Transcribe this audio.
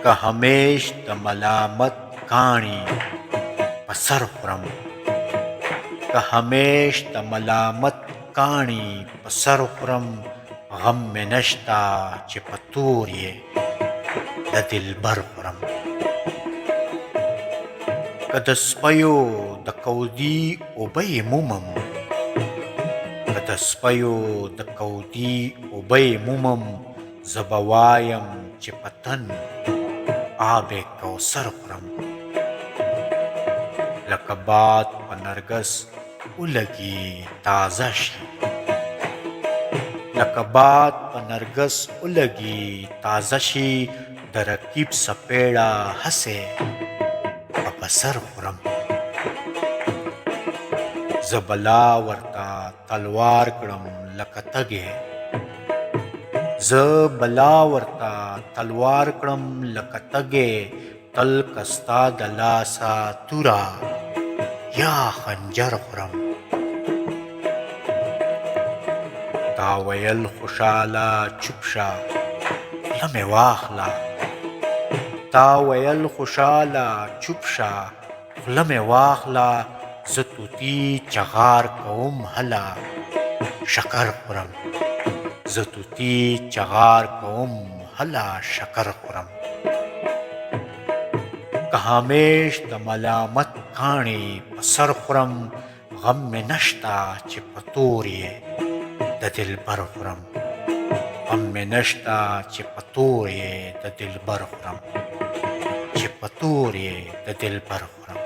که همیش د ملامت کاڼي په سر خورم که همیش د ملامت کاڼي په سر خورم غم مې نشتا چې په تور یې د دلبر خورم که د سپیو د کودي اوبه یې مومم که د سپیو د کودي اوبه یې مومم زه به وایم چې په تن آب کوثر خورم لکه باد په نرګس ولګي تازه شي لکه باد په نرګس ولګي تازه شي د رقیب سپېړه هسې په بسر خورم زه بلا ورته تلوار کړم لکه تږی زه بلا ورته تلوار کړم لکه تږی تل که ستا د لاسه توره یا خنجر خورم تا ویل خوشاله چوپ شه خوله مې واخله تا ویل خوشاله چوپ شه خوله مې واخله زه طوطي چغار کوم هله شکر خورم زه طوطي چغار کوم هله شکر خورم که همیش د ملامت کاڼي په سر خورم غم مې نشته چې په تور یې د دلبر خورم غم مې نشته چې په تور یې د دلبر خورم چې په تور یې د دلبر خورم